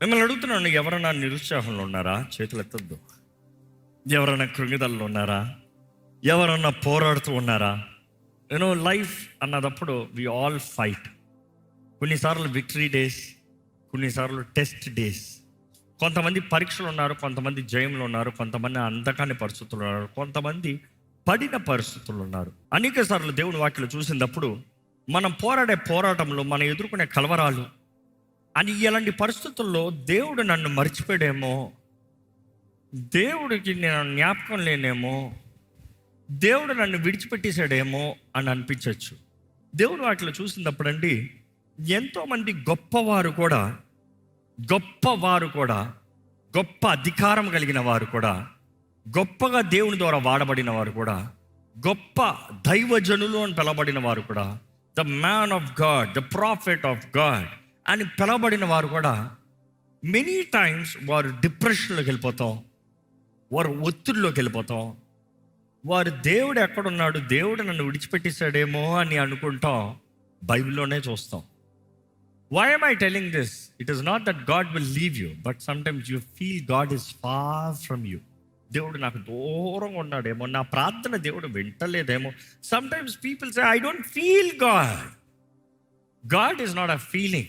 మిమ్మల్ని అడుగుతున్నాను, ఎవరైనా నిరుత్సాహంలో ఉన్నారా? చేతులు ఎత్తద్దు. ఎవరైనా కృంగిదల్లో ఉన్నారా? ఎవరన్నా పోరాడుతూ ఉన్నారా? లైఫ్ అన్నదప్పుడు వి ఆల్ ఫైట్. కొన్నిసార్లు విక్టరీ డేస్, కొన్నిసార్లు టెస్ట్ డేస్. కొంతమంది పరీక్షలు ఉన్నారు, కొంతమంది జయంలో ఉన్నారు, కొంతమంది అంధకాని పరిస్థితులు ఉన్నారు, కొంతమంది పడిన పరిస్థితులు ఉన్నారు. అనేక సార్లు దేవుని వాక్యలో చూసినప్పుడు మనం పోరాడే పోరాటంలో మనం ఎదుర్కొనే కలవరాలు అని ఇలాంటి పరిస్థితుల్లో దేవుడు నన్ను మర్చిపోయాడేమో, దేవుడికి నేను జ్ఞాపకం లేనేమో, దేవుడు నన్ను విడిచిపెట్టేశాడేమో అని అనిపించవచ్చు. దేవుడు వాటిలో చూసినప్పుడండి ఎంతోమంది గొప్పవారు కూడా, గొప్ప అధికారం కలిగిన వారు కూడా, గొప్పగా దేవుని ద్వారా వాడబడిన వారు కూడా, గొప్ప దైవజనులు అని పిలవబడిన వారు కూడా, the man of God, the prophet of God అని పిలవబడిన వారు కూడా మెనీ టైమ్స్ వారు డిప్రెషన్లోకి వెళ్ళిపోతాం, వారు ఒత్తిడిలోకి వెళ్ళిపోతాం, వారు దేవుడు ఎక్కడున్నాడు, దేవుడు నన్ను విడిచిపెట్టేశాడేమో అని అనుకుంటాం. బైబిల్లోనే చూస్తాం. Why am I telling this? It is not that God will leave you, but sometimes you feel God is far from you. దేవుడు నాకు దూరంగా ఉన్నాడేమో, నా ప్రార్థన దేవుడు వింటలేదేమో. Sometimes people say, I don't feel God. God is not a feeling.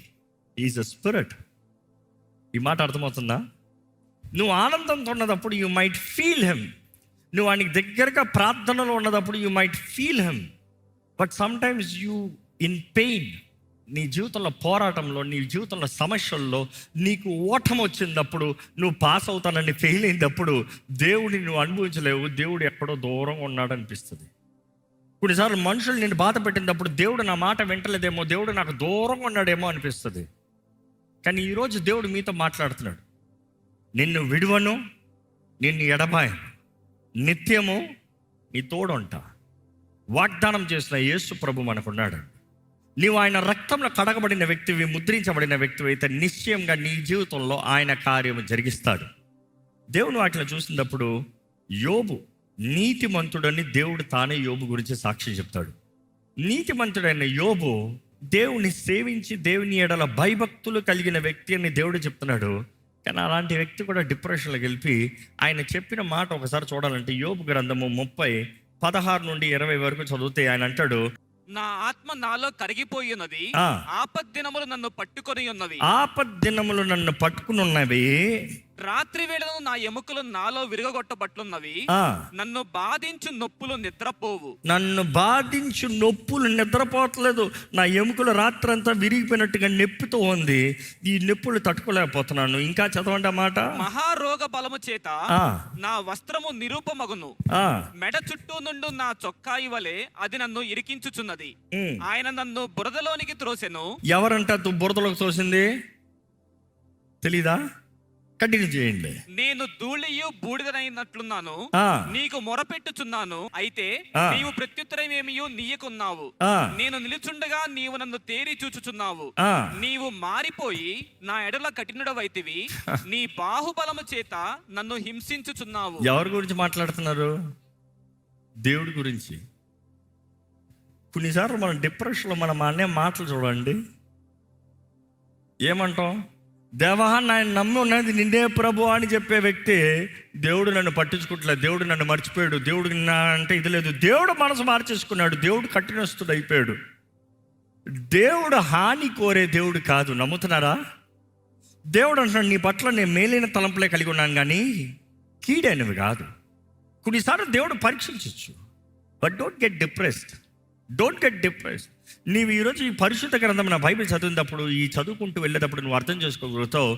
He is a spirit. ఈ మాట అర్థమవుతుందా? నువ్వు ఆనందంతో ఉన్నదప్పుడు యూ మైట్ ఫీల్ హిమ్. నువ్వు ఆయనకి దగ్గరగా ప్రార్థనలో ఉన్నదప్పుడు you might feel him. But sometimes you in pain, నీ జీవితంలో పోరాటంలో, నీ జీవితంలో సమస్యల్లో నీకు ఓటమి వచ్చినప్పుడు, నువ్వు పాస్ అవుతానని ఫెయిల్ అయినప్పుడు దేవుడిని నువ్వు అనుభవించలేవు. దేవుడు ఎక్కడో దూరంగా ఉన్నాడు అనిపిస్తుంది. కొన్నిసార్లు మనుషులు నేను బాధ పెట్టినప్పుడు దేవుడు నా మాట వింటలేదేమో, దేవుడు నాకు దూరంగా ఉన్నాడేమో అనిపిస్తుంది. కానీ ఈరోజు దేవుడు మీతో మాట్లాడుతున్నాడు. నిన్ను విడువను, నిన్ను ఎడబాయను, నిత్యము నీ తోడుంటా. వాగ్దానం చేసిన యేసు ప్రభు మనకున్నాడు. నీవు ఆయన రక్తంలో కడగబడిన వ్యక్తివి, ముద్రించబడిన వ్యక్తివి అయితే నిశ్చయంగా నీ జీవితంలో ఆయన కార్యము జరిగిస్తాడు. దేవుని వాటిని చూసినప్పుడు యోబు నీతిమంతుడని దేవుడు తానే యోబు గురించి సాక్షి చెప్తాడు. నీతిమంతుడైన యోబు దేవుని సేవించి దేవుని ఎడల భయభక్తులు కలిగిన వ్యక్తి అని దేవుడు చెప్తున్నాడు. కానీ అలాంటి వ్యక్తి కూడా డిప్రెషన్లోకి వెళ్ళి ఆయన చెప్పిన మాట ఒకసారి చూడాలంటే యోబు గ్రంథము 30:16-20 వరకు చదివితే ఆయన అంటాడు, నా ఆత్మ నాలో కరిగిపోయి ఉన్నది, ఆపద్దినములు నన్ను పట్టుకొని ఉన్నవి, ఆపద్దినములు నన్ను పట్టుకుని ఉన్నవి, రాత్రి వేళను నా ఎముకలు నాలో విరగొట్టబట్లున్నవి, నన్ను బాధించు నొప్పులు నిద్రపోవు. నన్ను బాధించు నొప్పులు నిద్రపోవట్లేదు. నా ఎముకలు రాత్రంతా విరిగిపోయినట్టుగా నొప్పితో ఉంది. ఈ నొప్పులు తట్టుకోలేకపోతున్నాను. ఇంకా చదవండి మాట. మహారోగ బలము చేత నా వస్త్రము నిరూపమగును, మెడ చుట్టూ నుండి నా చొక్కాయి వలె అది నన్ను ఇరికించుచున్నది. ఆయన నన్ను బురదలోనికి త్రోసెను. ఎవరంట బురదలోకి తోసింది? తెలీదా? కంటిన్యూ చేయండి. నేను ధూళియు బూడిదనైనట్లున్నాను, నీకు మొరపెట్టుచున్నాను, అయితే నీవు ప్రత్యుత్తరమేమియు నీయకున్నావు. నేను నిలుచుండగా నీవు నన్ను తేరి చూచుచున్నావు. నీవు మారిపోయి నా ఎడల కఠినుడవైతివి, నీ బాహుబలము చేత నన్ను హింసించుచున్నావు. ఎవరి గురించి మాట్లాడుతున్నారు? దేవుడి గురించి. కొన్నిసార్లు మనం డిప్రెషన్లో మనం అనే మాటలు చూడండి. ఏమంటాం? దేవా నాయన నమ్మి ఉన్నది నిండే ప్రభు అని చెప్పే వ్యక్తి దేవుడు నన్ను పట్టించుకుంటలేదు, దేవుడు నన్ను మర్చిపోయాడు, దేవుడికి నా అంటే ఇది లేదు. దేవుడు మనసు మార్చేసుకున్నాడు, దేవుడు కఠినస్తుడు అయిపోయాడు. దేవుడు హాని కోరే దేవుడు కాదు. నమ్ముతున్నారా? దేవుడు అంటున్నాడు, నీ పట్ల నేను మేలైన తలంపులే కలిగి ఉన్నాను కానీ కీడైనవి కాదు. కొన్నిసార్లు దేవుడు పరీక్షించవచ్చు. But don't get depressed. నీవు ఈరోజు ఈ పరిశుద్ధ గ్రంథం నా బైబిల్ చదివినప్పుడు, ఈ చదువుకుంటూ వెళ్ళేటప్పుడు నువ్వు అర్థం చేసుకోగలుగుతావు,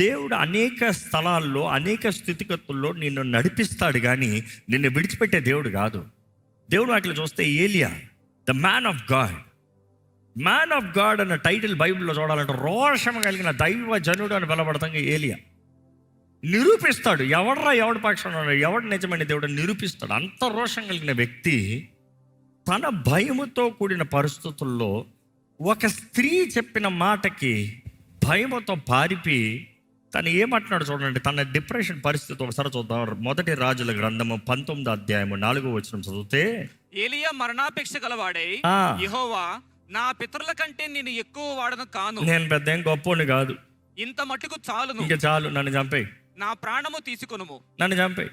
దేవుడు అనేక స్థలాల్లో అనేక స్థితిగతుల్లో నిన్ను నడిపిస్తాడు కానీ నిన్ను విడిచిపెట్టే దేవుడు కాదు. దేవుడు వాటిలో చూస్తే ఏలియా, ద మ్యాన్ ఆఫ్ గాడ్ అన్న టైటిల్ బైబిల్లో చూడాలంటే రోషం కలిగిన దైవ జనుడు అని పిలవబడతాం. ఏలియా నిరూపిస్తాడు, ఎవడి పక్షంలో ఉన్నాడు, ఎవడు నిజమైన దేవుడు నిరూపిస్తాడు. అంత రోషం కలిగిన వ్యక్తి తన భయముతో కూడిన పరిస్థితుల్లో ఒక స్త్రీ చెప్పిన మాటకి భయముతో పారిపి తను ఏమంటున్నాడు చూడండి. తన డిప్రెషన్ పరిస్థితి ఒకసారి చూద్దాం. 1 రాజుల గ్రంథము 19:4 చదివితే, ఏలియా మరణాపేక్ష గలవాడే, యెహోవా నా పితరుల కంటే నేను ఎక్కువ వాడను కాను. నేను పెద్ద ఏం గొప్పని కాదు, ఇంత మట్టుకు చాలును, ఇంకా చాలు, నన్ను చంపేయి, నా ప్రాణము తీసుకొనుము. నన్ను చంపేయి,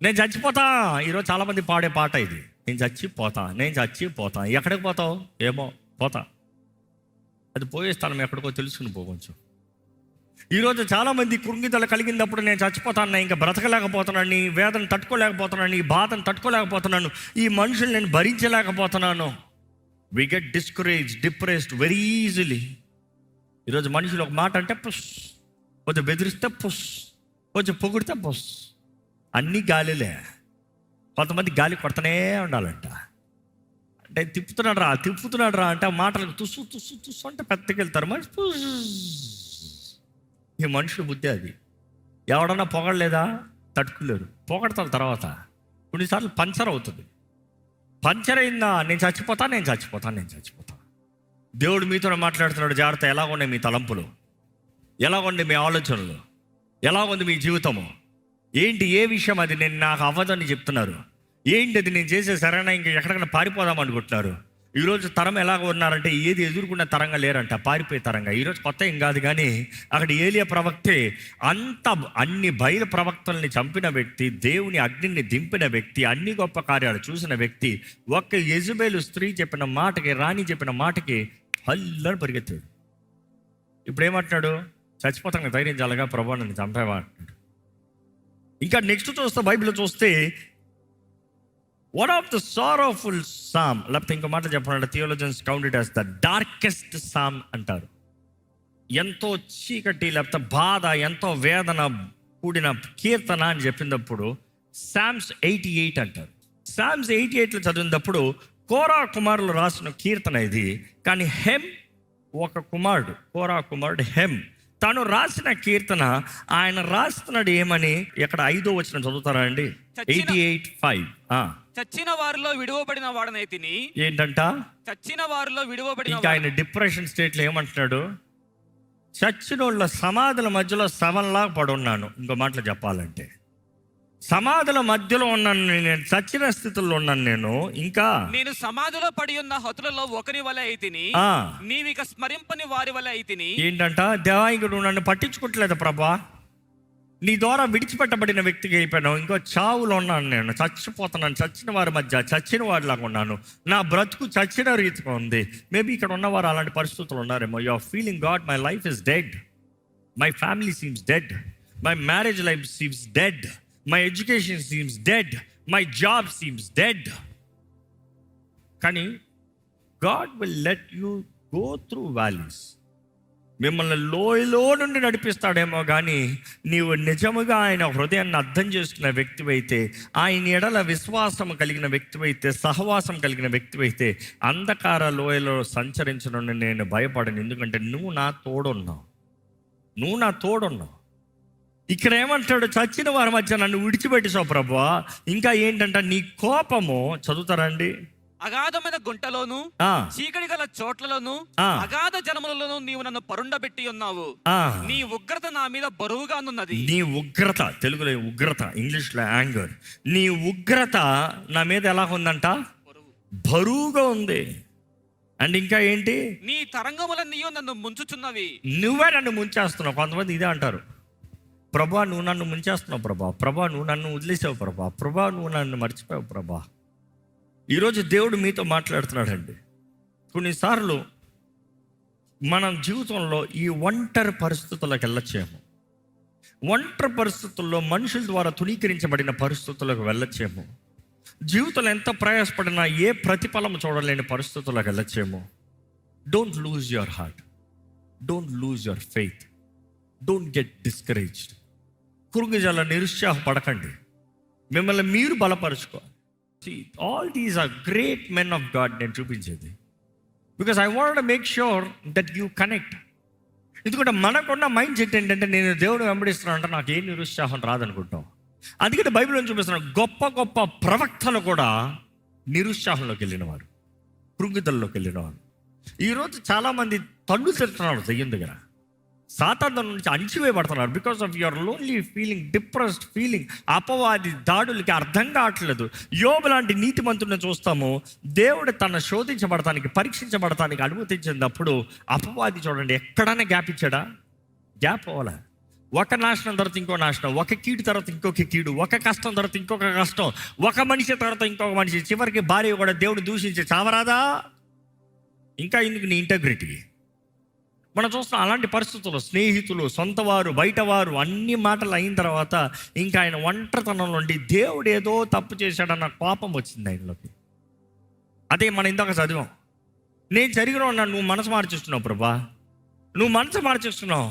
నేను చచ్చిపోతా. ఈరోజు చాలా మంది పాడే పాట ఇది, నేను చచ్చిపోతా, నేను చచ్చిపోతా. ఎక్కడికి పోతావు? ఏమో, పోతా. అది పోయే స్థానం ఎక్కడికో తెలుసుకుని పోవచ్చు. ఈరోజు చాలామంది కృంగిదల కలిగినప్పుడు నేను చచ్చిపోతాను, ఇంకా బ్రతకలేకపోతున్నాను, ఈ వేదన తట్టుకోలేకపోతున్నాను, ఈ బాధను తట్టుకోలేకపోతున్నాను, ఈ మనుషులు నేను భరించలేకపోతున్నాను. We get discourage, depressed very easily. ఈరోజు మనుషులు ఒక మాట అంటే పుష్, కొంచెం బెదిరిస్తే పుష్, కొంచెం పొగిడితే పుష్, అన్నీ గాలిలే. కొంతమంది గాలి కొడతనే ఉండాలంట. అంటే తిప్పుతున్నాడు రా అంటే ఆ మాటలకు తుస్సు తుస్సు తుస్సు అంటే పెద్దకి వెళ్తారు మనిషి. ఈ మనుషుల బుద్ధి అది. ఎవడన్నా పొగడలేదా? తట్టుకోలేరు, పొగడతారు. తర్వాత కొన్నిసార్లు పంచర్ అవుతుంది. పంచర్ అయిందా? నేను చచ్చిపోతా. దేవుడు మీతో మాట్లాడుతున్నాడు, జాగ్రత్త. ఎలా ఉన్నాయి మీ తలంపులు, ఎలా ఉంది మీ ఆలోచనలు, ఎలా ఉంది మీ జీవితము, ఏంటి, ఏ విషయం అది నేను నాకు అవ్వదని చెప్తున్నారు, ఏంటి అది నేను చేసే సరైన, ఇంకా ఎక్కడికైనా పారిపోదాం అనుకుంటున్నారు. ఈరోజు తరం ఎలాగ ఉన్నారంటే ఏది ఎదుర్కొన్న తరంగా లేరంట, పారిపోయే తరంగా. ఈరోజు కొత్త ఏం కాదు, కానీ అక్కడ ఏలియా ప్రవక్తే అన్ని బయలు ప్రవక్తల్ని చంపిన వ్యక్తి, దేవుని అగ్నిని దింపిన వ్యక్తి, అన్ని గొప్ప కార్యాలు చూసిన వ్యక్తి. ఒక్క యెజబెలు స్త్రీ చెప్పిన మాటకి, రాణి చెప్పిన మాటకి హల్లని పరిగెత్తాడు. ఇప్పుడు ఏమంటున్నాడు? చచ్చిపోతాను, ధైర్యం చాలగా, ప్రభు నన్ను చంపేవా అంటున్నాడు. ఇంకా నెక్స్ట్ చూస్తే, బైబిల్లో చూస్తే, one of the sorrowful psalm, లేకపోతే ఇంకో మాట చెప్పాలంటే theologians count it as the darkest psalm అంటారు. ఎంతో చీకటి, లేకపోతే బాధ, ఎంతో వేదన కూడిన కీర్తన అని చెప్పినప్పుడు సామ్స్ 88 అంటారు. సామ్స్ 88లో చదివినప్పుడు కోరా కుమారులు రాసిన కీర్తన ఇది. కానీ హెమ్ ఒక కుమారుడు, కోరా కుమారుడు హెమ్, తను రాసిన కీర్తన. ఆయన రాస్తున్నాడు ఏమని? ఎక్కడ 5వ వచనం చదువుతారా అండి? 88:5. చచ్చిన వారిలో విడువబడిన వాడనైతిని. ఏంటంట? చచ్చిన వారిలో విడువబడిన. ఇంకా ఆయన డిప్రెషన్ స్టేట్లో ఏమంటున్నాడు? చచ్చిన వాళ్ళ సమాధుల మధ్యలో శవంలా పడున్నాను. ఇంకో మాటలు చెప్పాలంటే, సమాధుల మధ్యలో ఉన్నాను నేను, చచ్చిన స్థితిలో ఉన్నాను నేను. ఇంకా నేను సమాధిలో పడి ఉన్న హతులలో ఒకరి వలె అయితిని, నీవిక స్మరింపని వారి వలె అయితిని. ఏంటంట? దేవాంగుడు నన్ను పట్టించుకోవట్లేదు ప్రభా, నీ ద్వారా విడిచిపెట్టబడిన వ్యక్తిగా అయిపోయాను. ఇంకో చావులో ఉన్నాను నేను, చచ్చిపోతున్నాను, చచ్చిన వారి మధ్య చచ్చిన వారిలాగా ఉన్నాను, నా బ్రతుకు చచ్చిన రీతిగా ఉంది. మేబీ ఇక్కడ ఉన్నవారు అలాంటి పరిస్థితులు ఉన్నారేమో. You are feeling God, my life is dead, my family seems dead, my marriage life seems dead, my education seems dead, my job seems dead. కానీ God will let you go through valleys. మిమ్మల్ని లోయలో నుండి నడిపిస్తాడేమో, కానీ నీవు నిజముగా ఆయన హృదయాన్ని అర్థం చేసుకున్న వ్యక్తివైతే, ఆయన ఎడల విశ్వాసం కలిగిన వ్యక్తివైతే, సహవాసం కలిగిన వ్యక్తివైతే, అంధకార లోయలో సంచరించడం నేను భయపడను. ఎందుకంటే నువ్వు నా తోడున్నావు. ఇక్కడ ఏమంటాడు? చచ్చిన వారి మధ్య నన్ను విడిచిపెట్టేసావు ప్రభువా. ఇంకా ఏంటంట? నీ కోపము, చదువుతారండి, అగాధమైన గుంటలోను, చీకటి గల చోట్లలోను, అగాధ జలములలోను నీవు నన్ను పరుండబెట్టి ఉన్నావు. నీ ఉగ్రత నా మీద బరువుగానున్నది. నీ ఉగ్రత, తెలుగులో ఉగ్రత, ఇంగ్లీష్ లో యాంగర్. నీ ఉగ్రత నా మీద ఎలా ఉందంట? బరువుగా ఉంది. అండ్ ఇంకా ఏంటి? నీ తరంగములన్నీ నన్ను ముంచుచున్నవి. నువ్వే నన్ను ముంచేస్తున్నావు. కొంతమంది ఇదే అంటారు, ప్రభా నువ్వు నన్ను ముంచేస్తున్నావు ప్రభా నువ్వు నన్ను వదిలేసావు ప్రభా నువ్వు నన్ను మర్చిపోయావు ప్రభా. ఈరోజు దేవుడు మీతో మాట్లాడుతున్నాడండి. కొన్నిసార్లు మనం జీవితంలో ఈ ఒంటరి పరిస్థితులకు వెళ్ళచ్చేమో, ఒంటరి పరిస్థితుల్లో మనుషుల ద్వారా తుణీకరించబడిన పరిస్థితులకు వెళ్ళచ్చేమో, జీవితంలో ఎంత ప్రయాసపడినా ఏ ప్రతిఫలం చూడలేని పరిస్థితులకు వెళ్ళచ్చేమో. Don't lose your heart, don't lose your faith, don't get discouraged. కురుంగిజల నిరుత్సాహపడకండి, మిమ్మల్ని మీరు బలపరుచుకోవాలి. See, all these are great men of God నేను చూపించేది, because I want to make sure that you connect. ఎందుకంటే మనకున్న మైండ్ సెట్ ఏంటంటే, నేను దేవుడు వెంబడిస్తున్నాను అంటే నాకు ఏ నిరుత్సాహం రాదనుకుంటాం. అందుకని బైబిల్లో చూపిస్తున్నాను, గొప్ప గొప్ప ప్రవక్తలు కూడా నిరుత్సాహంలోకి వెళ్ళినవారు, కృంగిదల్లోకి వెళ్ళినవారు. ఈరోజు చాలామంది తన్ను తింటున్నారు దెయ్యం దగ్గర, సాతాను నుంచి అణిచివేయబడుతున్నారు. Because of your lonely feeling, depressed feeling. అపవాది దాడులకి అర్థం కావట్లేదు. యోబు లాంటి నీతిమంతుడిని చూస్తాము, దేవుడు తన శోధించబడటానికి, పరీక్షించబడటానికి అనుమతించినప్పుడు అపవాది చూడండి ఎక్కడైనా గ్యాప్ ఇచ్చాడా? గ్యాప్ అవ్వాలా. ఒక నాశనం తర్వాత ఇంకో నాశనం, ఒక కీడు తర్వాత ఇంకొక కీడు, ఒక కష్టం తర్వాత ఇంకొక కష్టం, ఒక మనిషి తర్వాత ఇంకొక మనిషి, చివరికి భార్య కూడా దేవుడు దూషించి చావరాదా? ఇంకా ఎందుకు నీ ఇంటగ్రిటీ? మనం చూస్తాం అలాంటి పరిస్థితుల్లో స్నేహితులు, సొంతవారు, బయటవారు అన్ని మాటలు అయిన తర్వాత ఇంకా ఆయన ఒంటరితనం నుండి దేవుడు ఏదో తప్పు చేశాడన్న కోపం వచ్చింది ఆయనలోకి. అదే మనం ఇందాక చదివాం, నేను జరిగిన ఉన్నాను, నువ్వు మనసు మార్చేస్తున్నావు ప్రభా, నువ్వు మనసు మార్చేస్తున్నావు,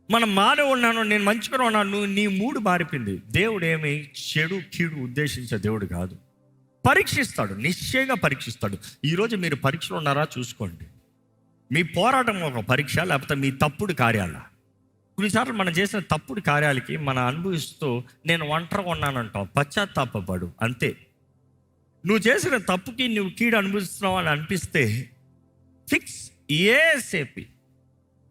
మనం మారే ఉన్నాను, నేను మంచిగా ఉన్నాను, నీ మూడు మారిపోయింది. దేవుడు ఏమి చెడు కీడు ఉద్దేశించే దేవుడు కాదు. పరీక్షిస్తాడు, నిశ్చయంగా పరీక్షిస్తాడు. ఈరోజు మీరు పరీక్షలో ఉన్నారా చూసుకోండి. మీ పోరాటం ఒక పరీక్ష, లేకపోతే మీ తప్పుడు కార్యాల. కొన్నిసార్లు మనం చేసిన తప్పుడు కార్యాలకి మనం అనుభవిస్తూ నేను ఒంటరిగా ఉన్నానంటావు, పశ్చాత్తాపడు, అంతే. నువ్వు చేసిన తప్పుకి నువ్వు కీడు అనుభవిస్తున్నావు అని అనిపిస్తే ఫిక్స్ ఏసేపి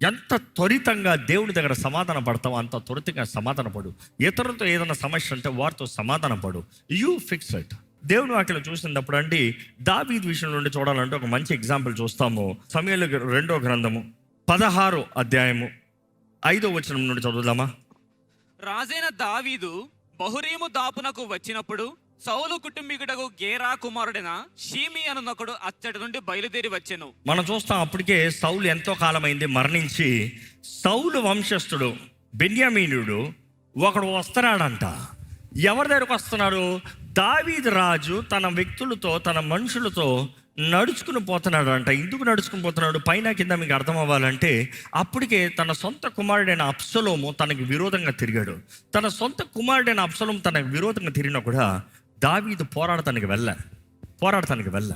ఎంత త్వరితంగా దేవుడి దగ్గర సమాధాన పడతావు అంత త్వరితంగా సమాధాన పడు. ఇతరులతో ఏదైనా సమస్య అంటే వారితో సమాధాన పడు. You fix it. దేవుని వాక్యం చూసినప్పుడు అండి దావీదు విషయం నుండి చూడాలంటే ఒక మంచి ఎగ్జాంపుల్ చూస్తాము. సమూయేలు 2వ గ్రంథము 16వ అధ్యాయము 5వ వచనం నుండి చదువుదామా. రాజైన దావీదు బహురీము దాపునకు వచ్చినప్పుడు సౌలు కుటుంబీకుడకు గేరా కుమారుడైన షీమి అనునొకడు అచ్చటి నుండి బయలుదేరి వచ్చెను. మనం చూస్తాం అప్పటికే సౌలు ఎంతో కాలమైంది మరణించి, సౌలు వంశస్థుడు బెన్యామీనుడు ఒకడు వస్తున్నాడంట. ఎవరి దగ్గరకు వస్తున్నాడు? దావీదు రాజు తన వ్యక్తులతో, తన మనుషులతో నడుచుకుని పోతున్నాడు. ఎందుకు నడుచుకుని పోతున్నాడు పైన కింద మీకు అర్థం అవ్వాలంటే, అప్పటికే తన సొంత కుమారుడైన అబ్షలోము తనకి విరోధంగా తిరిగాడు. తన సొంత కుమారుడైన అబ్షలోము తనకు విరోధంగా తిరిగినా కూడా దావీదు పోరాడటానికి వెళ్ళ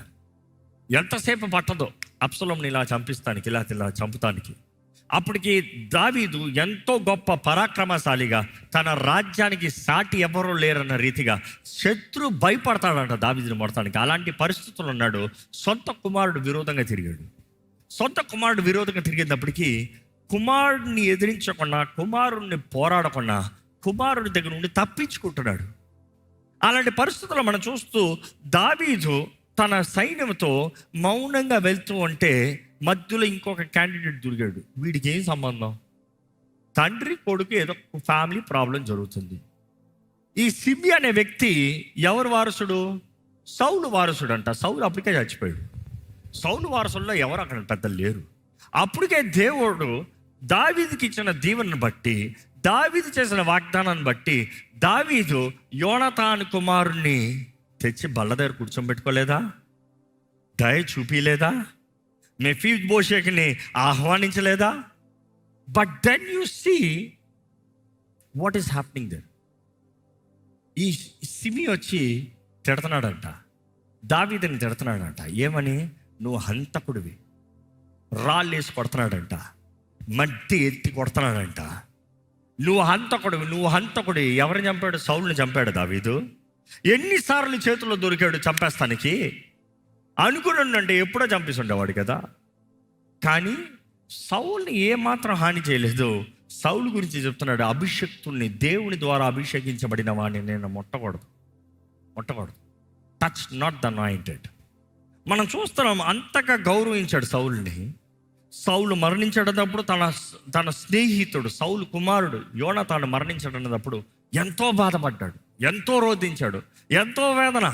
ఎంతసేపు పట్టదో అబ్షలోముని ఇలా చంపిస్తానికి, ఇలా చంపుతానికి. అప్పటికి దావీదు ఎంతో గొప్ప పరాక్రమశాలిగా, తన రాజ్యానికి సాటి ఎవరూ లేరన్న రీతిగా శత్రు భయపడతాడంట దావీదుని మొడతానికి. అలాంటి పరిస్థితులు ఉన్నాడు. సొంత కుమారుడు విరోధంగా తిరిగేటప్పటికీ కుమారుడిని ఎదిరించకుండా, కుమారుడిని పోరాడకుండా, కుమారుడి దగ్గర నుండి తప్పించుకుంటున్నాడు. అలాంటి పరిస్థితుల్లో మనం చూస్తూ దావీదు తన సైన్యంతో మౌనంగా వెళ్తూ ఉంటే మధ్యలో ఇంకొక క్యాండిడేట్ దొరికాడు. వీడికి ఏం సంబంధం? తండ్రి కొడుకు ఏదో ఫ్యామిలీ ప్రాబ్లం జరుగుతుంది. ఈ సిమి అనే వ్యక్తి ఎవరు వారసుడు? సౌలు వారసుడు అంట. సౌలు అప్పటికే చచ్చిపోయాడు. సౌలు వారసుల్లో ఎవరు అక్కడ పెద్దలు లేరు. అప్పటికే దేవుడు దావీదుకి ఇచ్చిన దీవెనను బట్టి, దావీదు చేసిన వాగ్దానాన్ని బట్టి దావీదు యోనతాను కుమారుణ్ణి తెచ్చి బల్ల దగ్గర కూర్చోబెట్టుకోలేదా? దయ చూపిలేదా? మెఫీబోషెతుని ఆహ్వానించలేదా? But then you see what is happening there. ఈ సిమి వచ్చి తిడుతున్నాడంట, దావీదుని తిడుతున్నాడంట. ఏమని? నువ్వు హంతకుడివి. రాళ్ళు వేసి కొడుతున్నాడంట, మట్టి ఎత్తి కొడుతున్నాడంట. నువ్వు హంతకుడి. ఎవరిని చంపాడు? సౌలుని చంపాడు దావీదు. ఎన్నిసార్లు చేతుల్లో దొరికాడు చంపేస్తానికి? అనుకున్నాడంటే ఎప్పుడో చంపేస్తుండేవాడు కదా. కానీ సౌలుని ఏమాత్రం హాని చేయలేదు. సౌలు గురించి చెప్తున్నాడు, అభిషక్తుల్ని, దేవుని ద్వారా అభిషేకించబడిన వాడిని నేను ముట్టకూడదు. Touch not the anointed. మనం చూస్తున్నాం అంతగా గౌరవించాడు సౌలుని. సౌలు మరణించేటప్పుడు తన స్నేహితుడు సౌలు కుమారుడు యోనతాను మరణించడన్నప్పుడు ఎంతో బాధపడ్డాడు, ఎంతో రోధించాడు, ఎంతో వేదన.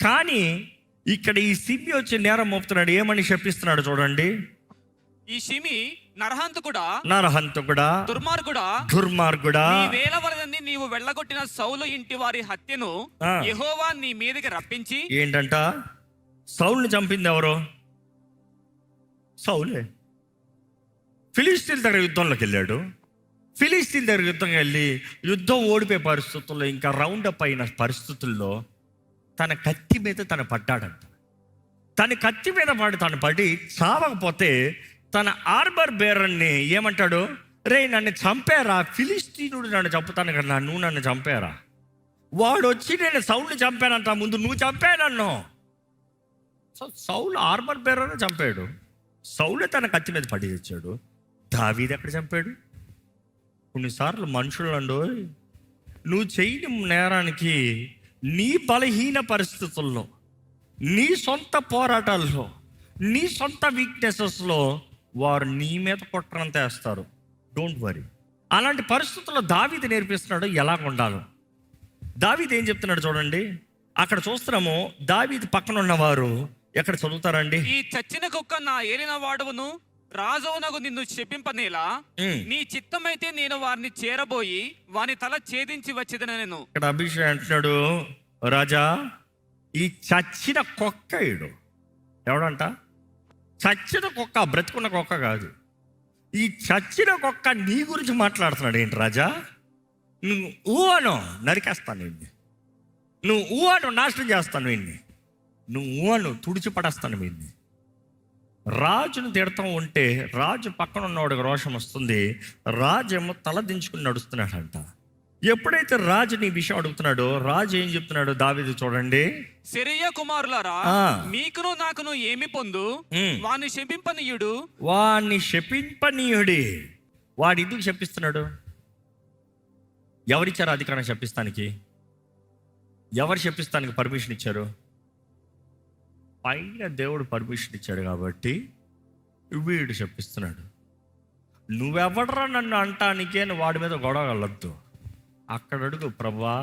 కానీ ఇక్కడ ఈ సిమి వచ్చి నేరం మోపుతున్నాడు. ఏమని శపిస్తున్నాడు చూడండి. ఈ సిమి నరహంతకుడా, దుర్మార్గుడా, నీ వేల వలనని నీవు వెళ్ళగొట్టిన సౌలు ఇంటి వారి హత్యను యెహోవా నీ మీదకి రప్పించి. ఏంటంట? సౌలుని చంపింది ఎవరు? సౌలే. ఫిలిస్తీన్ల దగ్గర యుద్ధంలోకి వెళ్ళాడు. ఫిలిస్తీన్ల దగ్గర యుద్ధం ఓడిపోయే పరిస్థితుల్లో, ఇంకా రౌండప్ అయిన పరిస్థితుల్లో తన కత్తి మీద తను పడ్డాడంట. తను పడి చావకపోతే తన ఆర్బర్ బేరర్ని ఏమంటాడు? రే నన్ను చంపారా, ఫిలిస్తీనుడు నన్ను చంపుతాను కదా, నువ్వు నన్ను చంపారా? వాడు వచ్చి నేను సౌలుని చంపానంట, ముందు నువ్వు చంపానన్ను. సో సౌలు ఆర్బర్ బేరర్ని చంపాడు. సౌలే తన కత్తి మీద పడి తెచ్చాడు. దావీదు ఎక్కడ చంపాడు? కొన్నిసార్లు మనుషులండు నువ్వు చేయని నేరానికి నీ బలహీన పరిస్థితుల్లో, నీ సొంత పోరాటాల్లో, నీ సొంత వీక్నెసెస్లో వారు నీ మీద కుట్రంత వేస్తారు. Don't worry. అలాంటి పరిస్థితుల్లో దావీదు నేర్పిస్తున్నాడు ఎలా ఉండాలో. దావీదు ఏం చెప్తున్నాడు చూడండి, అక్కడ చూస్తున్నాము. దావీదు పక్కన ఉన్నవారు ఎక్కడ చదువుతారండి? ఈ చచ్చిన కుక్క నా ఏలిన వాడవును రాజవునకు నిన్ను శపింపనేలా, నీ చిత్తమైతే నేను వారిని చేరబోయి వాని తల ఛేదించి వచ్చేదని నేను. ఇక్కడ అభిషేక్ అంటున్నాడు, రాజా ఈ చచ్చిన కుక్క ఈడు ఎవడంట? చచ్చిన కుక్క, బ్రతుకున్న కుక్క కాదు. ఈ చచ్చిన కుక్క నీ గురించి మాట్లాడుతున్నాడు ఏంటి రాజా? నువ్వు ఊహను నరికేస్తాను వీడిని, నువ్వు ఊహను నాశనం చేస్తాను వీడిని, నువ్వు ఊహను తుడిచిపడేస్తాను వీడిని. రాజును తిడతా ఉంటే రాజు పక్కన ఉన్నవాడికి రోషం వస్తుంది. రాజు ఏమో తల దించుకుని నడుస్తున్నాడంట. ఎప్పుడైతే రాజు నీ విషయం అడుగుతున్నాడో రాజు ఏం చెప్తున్నాడు దావీదు చూడండి, సెరూయా కుమారులారా మీకును నాకును ఏమి పొందు, వాణ్ణి శపింపనీయుడు. వాణ్ణి శపింపనీయుడి. వాడు ఎందుకు శపిస్తున్నాడు? ఎవరిచ్చారు అధికారం శపిస్తానికి? ఎవరు శపిస్తానికి పర్మిషన్ ఇచ్చారు? పైన దేవుడు పర్మిషన్ ఇచ్చాడు కాబట్టి వీడు శపిస్తున్నాడు. నువ్వెవడరా నన్ను అంటానికే నువ్వు వాడి మీద గొడవ వెళ్ళొద్దు. అక్కడ అడుగు, ప్రభా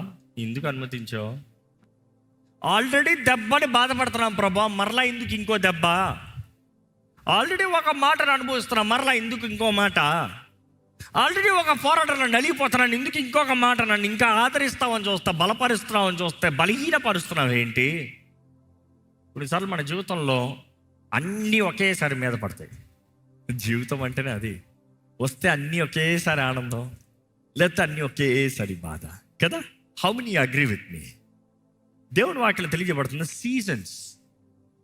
ఎందుకు అనుమతించావు? ఆల్రెడీ దెబ్బని బాధపడుతున్నాం ప్రభా, మరలా ఎందుకు ఇంకో దెబ్బ? ఆల్రెడీ ఒక మాటను అనుభవిస్తున్నాం, మరలా ఎందుకు ఇంకో మాట? ఆల్రెడీ ఒక పోరాటంలో నలిగిపోతున్నాను, ఎందుకు ఇంకొక మాట? నన్ను ఇంకా ఆదరిస్తావని చూస్తా, బలపరుస్తున్నావని చూస్తే బలహీనపరుస్తున్నావు ఏంటి? కొన్నిసార్లు మన జీవితంలో అన్నీ ఒకేసారి మీద పడతాయి. జీవితం అంటేనే అది. వస్తే అన్నీ ఒకేసారి ఆనందం, లేకపోతే అన్నీ ఒకేసారి బాధ కదా. How many agree with me? దేవుని వాక్యం తెలియజేయబడుతుంది,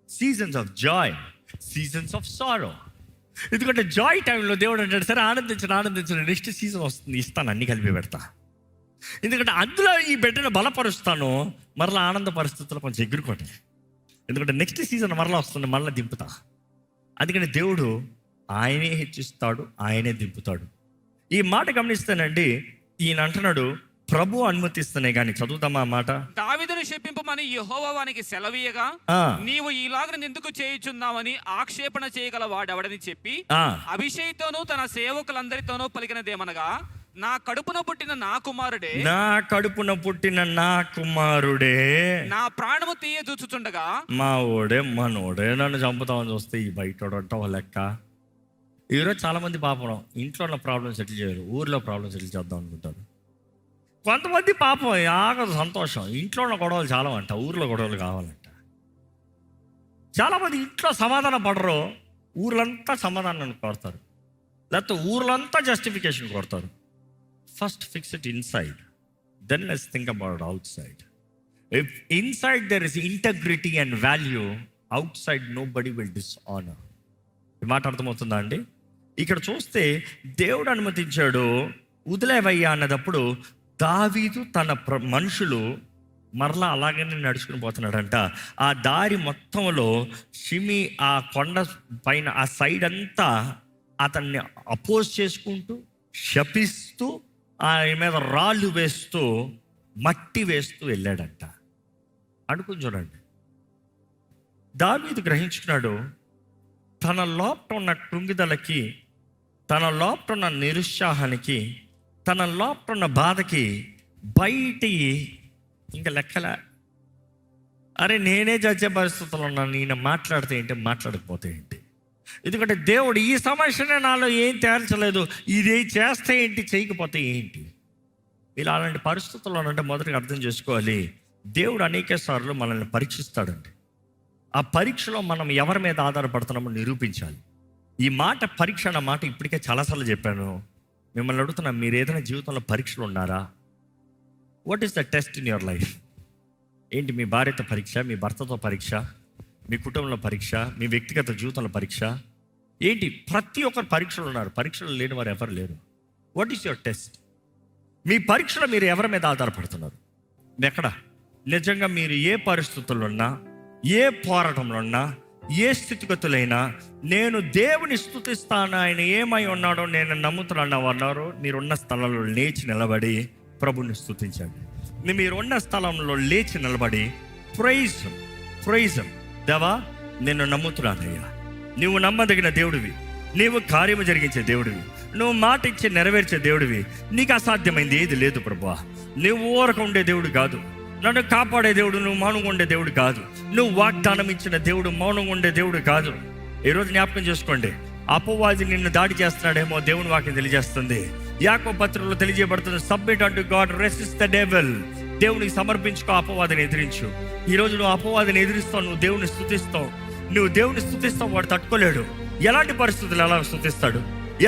seasons of joy, seasons of sorrow. ఎందుకంటే జాయ్ టైంలో దేవుడు అంటాడు, సరే ఆనందించండి, నెక్స్ట్ సీజన్ వస్తుంది, ఇస్తాను, అన్ని కలిపి పెడతా. ఎందుకంటే అందులో ఈ బిడ్డను బలపరుస్తాను, మరలా ఆనంద పరిస్థితుల్లో కొంచెం ఎగురుకోండి. ఎందుకంటే నెక్స్ట్ సీజన్ మరలా వస్తుంది, మరలా దింపుతా. అందుకని దేవుడు ఆయనే హెచ్చిస్తాడు, ఆయనే దింపుతాడు. ఈ మాట గమనిస్తానండి, ఈయన అంటున్నాడు ప్రభు అనుమతిస్తేనే కానీ. చదువుతామా మాట? దావీదును శపింపమని యెహోవా వానికి సెలవీయగా, నీవు ఇలాగ ఎందుకు చేయుచున్నావని ఆక్షేపణ చేయగల వాడెవడని చెప్పి అభిషేక్తోనూ తన సేవకులందరితోనూ పలికినదేమనగా, నా కడుపున పుట్టిన నా కుమారుడే, నా కడుపున పుట్టిన నా కుమారుడే నా ప్రాణము తీయ చూచుచుండగా, మా ఓడే మనోడే నన్ను చంపుతామని చూస్తే ఈ బయట లెక్క. ఈరోజు చాలా మంది పాపం ఇంట్లో ఉన్న ప్రాబ్లమ్ సెటిల్ చేయరు, ఊర్లో ప్రాబ్లమ్ సెటిల్ చేద్దాం అనుకుంటారు. కొంతమంది పాపం ఆగదు సంతోషం, ఇంట్లో ఉన్న గొడవలు చాలా అంట, ఊర్లో గొడవలు కావాలంట. చాలామంది ఇంట్లో సమాధానం పడరు, ఊర్లంతా సమాధానాన్ని కోరుతారు, లేకపోతే ఊర్లంతా జస్టిఫికేషన్ కోరుతారు. First fix it inside, then let's think about outside. If inside there is integrity and value, outside nobody will dishonour. ఈ మాట అర్థమవుతుందా అండి? ఇక్కడ చూస్తే దేవుడు అనుమతించాడు, వదిలేవయ్యా అన్నదప్పుడు దావీదు తన మనుషులు మరలా అలాగనే నడుచుకుని పోతున్నాడంట. ఆ దారి మొత్తంలో షిమి ఆ కొండ పైన ఆ సైడ్ అంతా అతన్ని అపోజ్ చేసుకుంటూ, శపిస్తూ, ఆయన మీద రాళ్ళు వేస్తూ, మట్టి వేస్తూ వెళ్ళాడంట. అనుకుని చూడండి, దావీదు గ్రహించుకున్నాడు తన లోపల ఉన్న కృంగిదలకి, తన లోపల ఉన్న నిరుత్సాహానికి, తన లోపల ఉన్న బాధకి బయటి ఇంకా లెక్కల. అరే నేనే చచ్చే పరిస్థితుల్లో ఉన్నాను, నేను మాట్లాడితే ఏంటి, మాట్లాడకపోతే ఏంటి? ఎందుకంటే దేవుడు ఈ సమస్యనే నాలో ఏం తేల్చలేదు, ఇది చేస్తే ఏంటి, చేయకపోతే ఏంటి? ఇలా అలాంటి పరిస్థితుల్లో అంటే మొదటిగా అర్థం చేసుకోవాలి, దేవుడు అనేక సార్లు మనల్ని పరీక్షిస్తాడండి. ఆ పరీక్షలో మనం ఎవరి మీద ఆధారపడుతున్నామో నిరూపించాలి. ఈ మాట పరీక్ష అన్న మాట ఇప్పటికే చాలాసార్లు చెప్పాను. మిమ్మల్ని అడుగుతున్నా, మీరు ఏదైనా జీవితంలో పరీక్షలు ఉన్నారా? What is the test in your life? ఏంటి? మీ భార్యతో పరీక్ష, మీ భర్తతో పరీక్ష, మీ కుటుంబంలో పరీక్ష, మీ వ్యక్తిగత జీవితంలో పరీక్ష ఏంటి? ప్రతి ఒక్కరు పరీక్షలు ఉన్నారు, పరీక్షలు లేని వారు ఎవరు లేరు. What is your test? మీ పరీక్షలో మీరు ఎవరి మీద ఆధారపడుతున్నారు? ఎక్కడ నిజంగా మీరు ఏ పరిస్థితుల్లో ఉన్నా, ఏ పోరాటంలో ఉన్నా, ఏ స్థితిగతులైనా నేను దేవుని స్తుతిస్తాను, ఆయన ఏమై ఉన్నాడో నేను నమ్ముతున్నాను అన్నారు. మీరున్న స్థలంలో లేచి నిలబడి ప్రభుని స్తుతించండి. మీరున్న స్థలంలో లేచి నిలబడి ప్రైజ్ దేవా నిన్ను నమ్ముతున్నానయ్యా, నీవు నమ్మదగిన దేవుడివి, నీవు కార్యము జరిగించే దేవుడివి, నువ్వు మాట ఇచ్చి నెరవేర్చే దేవుడివి. నీకు అసాధ్యమైంది ఏది లేదు ప్రభువా. నువ్వు ఊరక ఉండే దేవుడు కాదు, నన్ను కాపాడే దేవుడు నువ్వు మౌనంగా ఉండే దేవుడు కాదు, నువ్వు వాగ్దానం ఇచ్చిన దేవుడు మౌనంగా ఉండే దేవుడు కాదు. ఈరోజు జ్ఞాపకం చేసుకోండి, అపవాది నిన్ను దాడి చేస్తున్నాడేమో దేవుని వాక్యం తెలియజేస్తుంది. యాకోబు పత్రికలో తెలియజేయబడుతుంది, submit unto God, resist the devil. దేవునికి సమర్పించుకో, అపవాదిని ఎదిరించు. ఈరోజు నువ్వు అపవాదిని ఎదిరిస్తావు, నువ్వు దేవుని స్తుతిస్తావు. నువ్వు దేవుని స్తుతిస్తావు, వాడు తట్టుకోలేడు. ఎలాంటి పరిస్థితులు ఎలా స్తుతిస్తాడు,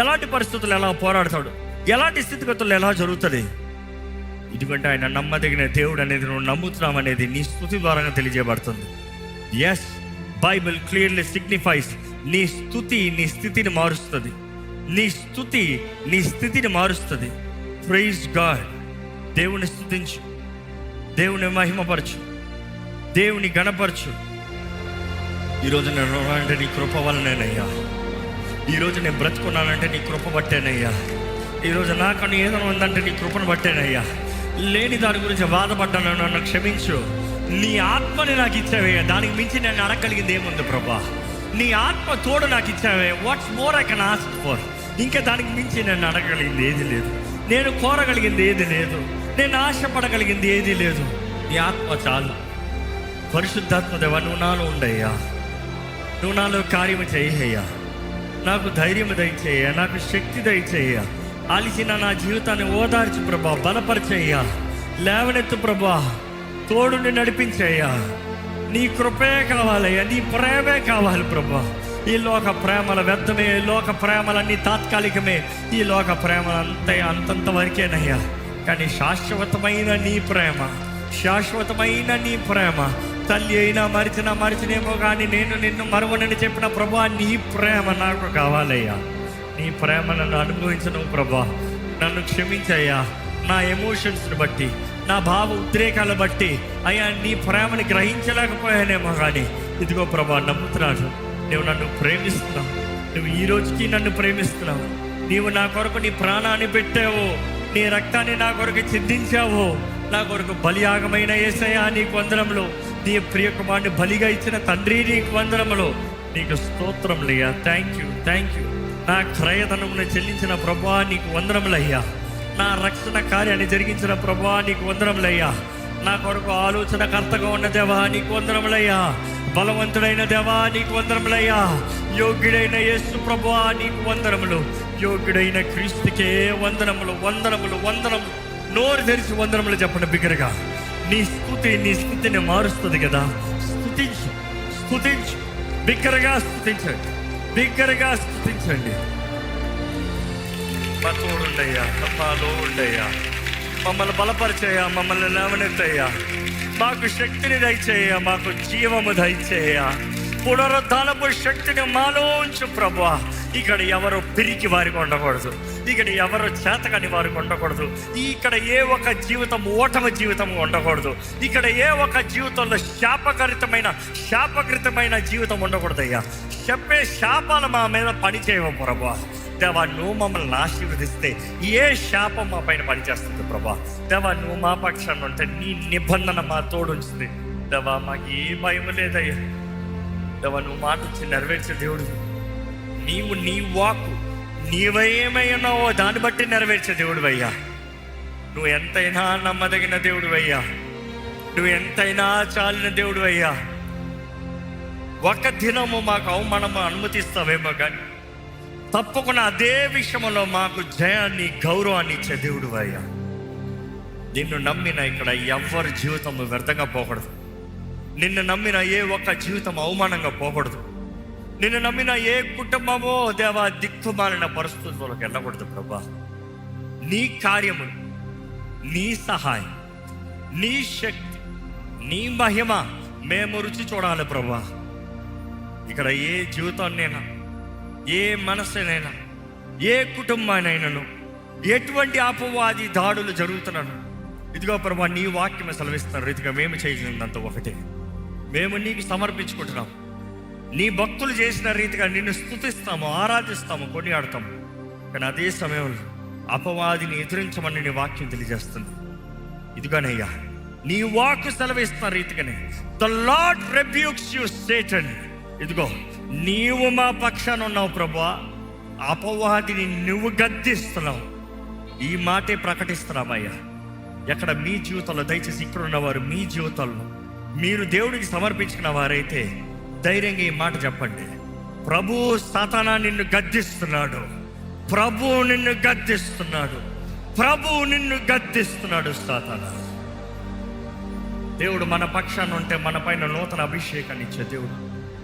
ఎలాంటి పరిస్థితులు ఎలా పోరాడతాడు, ఎలాంటి స్థితిగతులు ఎలా జరుగుతుంది. ఎందుకంటే ఆయన నమ్మదగిన దేవుడు అనేది నువ్వు నమ్ముతున్నావు అనేది నీ స్తుతి ద్వారా తెలియజేయబడుతుంది. ఎస్, బైబిల్ క్లియర్లీ సిగ్నిఫైస్, నీ స్తుతి నీ స్థితిని మారుస్తుంది. నీ స్తుతి నీ స్థితిని మారుస్తుంది. Praise God. దేవుని స్తుతించు, దేవుని మహిమపరచు, దేవుని గణపరచు. ఈరోజు నేను అంటే నీ కృప వలనేనయ్యా. ఈరోజు నేను బ్రతుకున్నానంటే నీ కృప బట్టేనయ్యా. ఈరోజు నాకన్నా ఏదైనా ఉందంటే నీ కృపను బట్టేనయ్యా. లేని దాని గురించి బాధపడ్డాను, నన్ను క్షమించు. నీ ఆత్మని నాకు ఇచ్చావయ్యా, దానికి మించి నేను అడగలిగింది ఏముంది ప్రభా. నీ ఆత్మ తోడు నాకు ఇచ్చావే, what's more I can ask for. ఇంకా దానికి మించి నేను అడగలిగింది ఏది లేదు, నేను కోరగలిగింది ఏది లేదు, నేను ఆశపడగలిగింది ఏది లేదు. నీ ఆత్మ చాలు. పరిశుద్ధాత్మ దేవా, నువ్వు నాలో ఉండయ్యా, నువ్వు నాలో కార్యము చేయ్యా. నాకు ధైర్యం దయచేయ్యా, నాకు శక్తి దయచేయ్యా. అలిసిన నా జీవితాన్ని ఓదార్చి ప్రభా, బలపరిచేయ్యా, లేవనెత్తు ప్రభా, తోడుని నడిపించేయ్యా. నీ కృపే కావాలయ్యా, నీ ప్రేమే కావాలి ప్రభా. ఈ లోక ప్రేమల వ్యర్థమే, ఈ లోక ప్రేమలన్నీ తాత్కాలికమే, ఈ లోక ప్రేమలు అంతంత వరకేనయ్యా. కానీ శాశ్వతమైన నీ ప్రేమ, శాశ్వతమైన నీ ప్రేమ, తల్లి అయినా మరిచినేమో కానీ నేను నిన్ను మరువనని చెప్పిన ప్రభా, నీ ప్రేమ నాకు కావాలయ్యా. నీ ప్రేమ నన్ను అనుభవించను ప్రభా. నన్ను క్షమించయ్యా, నా ఎమోషన్స్ని బట్టి, నా భావ ఉద్రేకాలు బట్టి అయ్యా నీ ప్రేమని గ్రహించలేకపోయానేమో కానీ ఇదిగో ప్రభా, నమ్ముతున్నాను నువ్వు నన్ను ప్రేమిస్తున్నావు. నువ్వు ఈ రోజుకి నన్ను ప్రేమిస్తున్నావు. నీవు నా కొరకు నీ ప్రాణాన్ని పెట్టావు, నీ రక్తాన్ని నా కొరకు చిందించావు. నా కొరకు బలియాగమైన యేసయ్యా నీకు వందనములు. నీ ప్రియకుమారుని బలిగా ఇచ్చిన తండ్రి నీకు వందనములు. నీకు స్తోత్రములయ్యా. Thank you, thank you. నా క్రయధనమును చెల్లించిన ప్రభువా నీకు వందనములయ్యా. నా రక్షణ కార్యాన్ని జరిగించిన ప్రభువా నీకు వందనములయ్యా. నా కొరకు ఆలోచనకర్తగా ఉన్న దేవా నీకు వందనములయ్యా. బలవంతుడైన దేవా నీకు వందనములయ్యా. యోగ్యుడైన యేసు ప్రభువా నీకు వందనములు. యోగ్యుడైన క్రీస్తుకే వందనములు, వందనములు, వందనములు. నోరు తెరిచి వందనములు చెప్పండి బిగ్గరగా. నీ స్థుతిని మారుస్తుంది కదా. స్తుతించు, స్తుతించు, బిగ్గరగా స్తుతించండి, బిగ్గరగా స్తుతించండి. మా తోడుండయ్యా, మాలో ఉండయ్యా, మమ్మల్ని బలపరిచేయ్యా, మమ్మల్ని లేవనెత్తయ్యా. మాకు శక్తిని దయచేయ్యా, మాకు జీవము దయచేయ్యా. పునరుద్ధానపు శక్తిని మాలో ఉంచు ప్రభువా. ఇక్కడ ఎవరు పిరికి వారికి ఉండకూడదు, ఇక్కడ ఎవరు చేతకాని వారికి ఉండకూడదు. ఇక్కడ ఏ ఒక్క జీవితం ఓటమి జీవితం ఉండకూడదు. ఇక్కడ ఏ ఒక్క జీవితంలో శాపకృతమైన జీవితం ఉండకూడదయ్యా. చెప్పే శాపాలు మా మీద పని చేయవు ప్రభా. దేవా, నువ్వు మమ్మల్ని ఆశీర్వదిస్తే ఏ శాపం మా పైన పనిచేస్తుంది ప్రభా. దేవా, నువ్వు మా పక్షాన్ని ఉంటే నీ నిబంధన మా తోడుంచుతుంది. దేవా, మాకు ఏ భయం లేదయ్యా. దేవా, నువ్వు మాట ఇచ్చి నెరవేర్చే దేవుడు. నీవు నీ వాక్కు నీవేమై ఉన్నావో దాన్ని బట్టి నెరవేర్చే దేవుడు అయ్యా. నువ్వు ఎంతైనా నమ్మదగిన దేవుడు అయ్యా. నువ్వు ఎంతైనా చాలిన దేవుడు అయ్యా. ఒక దినము మాకు అవమానము అనుమతిస్తావేమో కానీ తప్పకుండా అదే విషయంలో మాకు జయాన్ని, గౌరవాన్ని ఇచ్చే దేవుడు అయ్యా. నిన్ను నమ్మిన ఇక్కడ ఎవరి జీవితం వ్యర్థంగా పోకూడదు. నిన్ను నమ్మిన ఏ ఒక్క జీవితం అవమానంగా పోకూడదు. నిన్ను నమ్మిన ఏ కుటుంబమో దేవా దిక్కుమాలిన పరిస్థితుల్లోకి వెళ్ళకూడదు ప్రభా. నీ కార్యములు, నీ సహాయం, నీ శక్తి, నీ మహిమ మేము రుచి చూడాలి ప్రభా. ఇక్కడ ఏ జీవితాన్నైనా, ఏ మనసునైనా, ఏ కుటుంబానైనాను ఎటువంటి అపవాది దాడులు జరుగుతున్నాను, ఇదిగో ప్రభా నీ వాక్యం సెలవిస్తున్న రీతిగా మేము చేయగలిగినంత ఒకటే మేము నీకు సమర్పించుకుంటున్నాం. నీ భక్తులు చేసిన రీతిగా నిన్ను స్తుతిస్తాము, ఆరాధిస్తాము, కొనియాడతాము. కానీ అదే సమయంలో అపవాదిని ఎదిరించమని నీ వాక్యం తెలియజేస్తుంది. ఇదిగోనయ్యా, నీ వాక్కు సెలవిస్తున్న రీతిగానే the lord rebukes you Satan. ఇదిగో నీవు మా పక్షాన ఉన్నావు ప్రభువా. అపవాదిని నువ్వు గద్దిస్తున్నావు. ఈ మాటే ప్రకటిస్తున్నామయ్యా. ఎక్కడ మీ జీవితంలో, దయచేసి ఇక్కడ ఉన్నవారు మీ జీవితంలో మీరు దేవుడికి సమర్పించిన వారైతే ధైర్యంగా ఈ మాట చెప్పండి. ప్రభు సాతానా నిన్ను గద్దిస్తున్నాడు, ప్రభు నిన్ను గద్దిస్తున్నాడు, ప్రభు నిన్ను గద్దిస్తున్నాడు సాతానా. దేవుడు మన పక్షాన ఉంటే మన పైన నూతన అభిషేకాన్ని ఇచ్చే దేవుడు.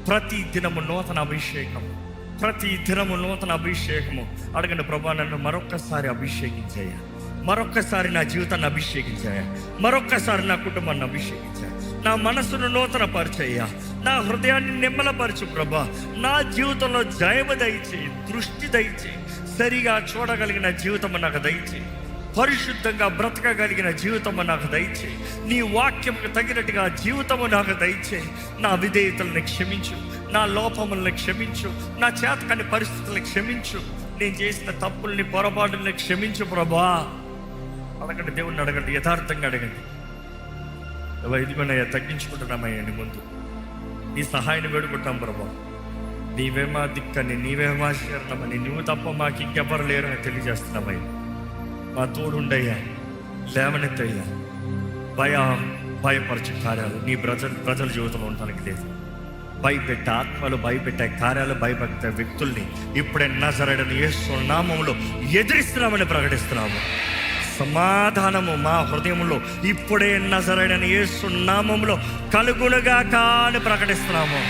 ప్రతి దినము నూతన అభిషేకము, ప్రతి దినము నూతన అభిషేకము. అడగండి, ప్రభా నన్ను మరొక్కసారి అభిషేకించాయ, మరొక్కసారి నా జీవితాన్ని అభిషేకించాయ, మరొక్కసారి నా కుటుంబాన్ని అభిషేకించాయ, నా మనసును నూతన పరిచయ్యా, నా హృదయాన్ని నిమ్మలపరచు ప్రభా. నా జీవితంలో జయము దయచేయి, దృష్టి దయచేయి, సరిగా చూడగలిగిన జీవితము నాకు దయచేయి, పరిశుద్ధంగా బ్రతకగలిగిన జీవితము నాకు దయచేయి, నీ వాక్యముకు తగినట్టుగా జీవితము నాకు దయచేయి. నా విధేయతలను క్షమించు, నా లోపములను క్షమించు, నా చేతకాని పరిస్థితులను క్షమించు, నేను చేసిన తప్పుల్ని పొరపాటుల్ని క్షమించు ప్రభా. అడగండి, దేవుణ్ణి అడగండి, యథార్థంగా అడగండి. ఇదిగోనయ్యా, తగ్గించుకుంటున్నామయ్యా నీ ముందు, నీ సహాయాన్ని వేడుకుంటాం ప్రభా. నీవేమా దిక్కని, నీవేమా శరణమని, నువ్వు తప్ప మాకు ఇంకెవ్వరు లేరు అని తెలియజేస్తున్నామయ్యా. మా తోడుండయ్యా, లేవనెత్తయ్యా. భయపరచు కార్యాలు నీ ప్రజల జీవితంలో ఉండడానికి లేదు. భయపెట్టే ఆత్మలు, భయపెట్టే కార్యాలు, భయపెట్టే వ్యక్తుల్ని ఇప్పుడే నజరేయుడైన యేసు నామములో ఎదిరిస్తున్నామని ప్రకటిస్తున్నాము. సమాధానము మా హృదయంలో ఇప్పుడే నజరేయుడైన యేసు నామములో కలుగునుగాక అని ప్రకటిస్తున్నాము.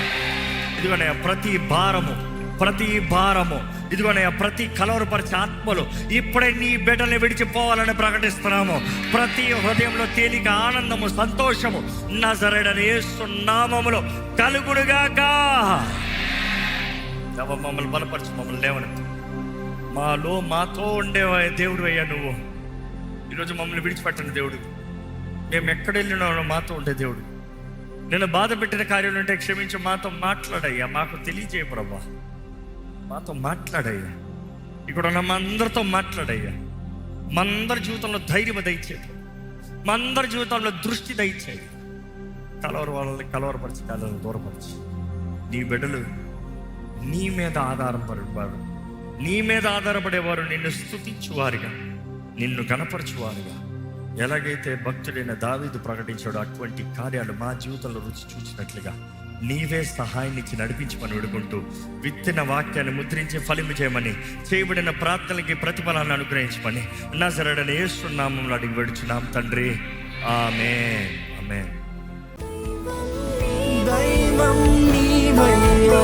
ఇదిగోనయ్యా, ప్రతి భారము ఇదిగోనయ్యా, ప్రతి కలవరపరిచే ఆత్మలు ఇప్పుడే నీ బిడ్డల్ని విడిచిపోవాలని ప్రకటిస్తున్నాము. ప్రతి హృదయంలో తేలిక, ఆనందము, సంతోషము నజరేయుడైన యేసు నామములో కలుగునుగాక. మమ్మల్ని బలపరచు, మమ్మల్ని లేవనెత్తు. మాతో ఉండే దేవుడు అయ్యా నువ్వు. ఈరోజు మమ్మల్ని విడిచిపెట్టండి దేవుడు. మేము ఎక్కడ వెళ్ళినా మాతో ఉండే దేవుడు. నేను బాధ పెట్టిన కార్యాలు ఉంటే క్షమించి మాతో మాట్లాడయ్యా, మాకు తెలియజేయ ప్రభా. మాతో మాట్లాడయ్యా, ఇక్కడ ఉన్న మా అందరితో మాట్లాడయ్యా. మా అందరి జీవితంలో ధైర్యం దయచేయి, మా అందరి జీవితంలో దృష్టి దయచేయి. వాళ్ళని కలవరపరిచి, కలవరం దూరపరిచి, నీ బిడ్డలు నీ మీద ఆధారపడేవారు, నీ మీద ఆధారపడేవారు నిన్ను స్తుతించువారుగా, నిన్ను గణపరచువారుగా. ఎలాగైతే భక్తుడైన దావీదు ప్రకటించాడో అటువంటి కార్యాలు మా జీవితంలో రుచి చూసినట్లుగా నీవే సహాయాన్నిచ్చి నడిపించమని వేడుకుంటూ, విత్తిన వాక్యాన్ని ముద్రించి ఫలింపు చేయమని, చేయబడిన ప్రార్థనలకి ప్రతిఫలాన్ని అనుగ్రహించమని నజరేయుడైన యేసు నామములో అడిగి వేడుచున్నాం తండ్రి, ఆమేన్, ఆమేన్. దైవం నీవయ్యా.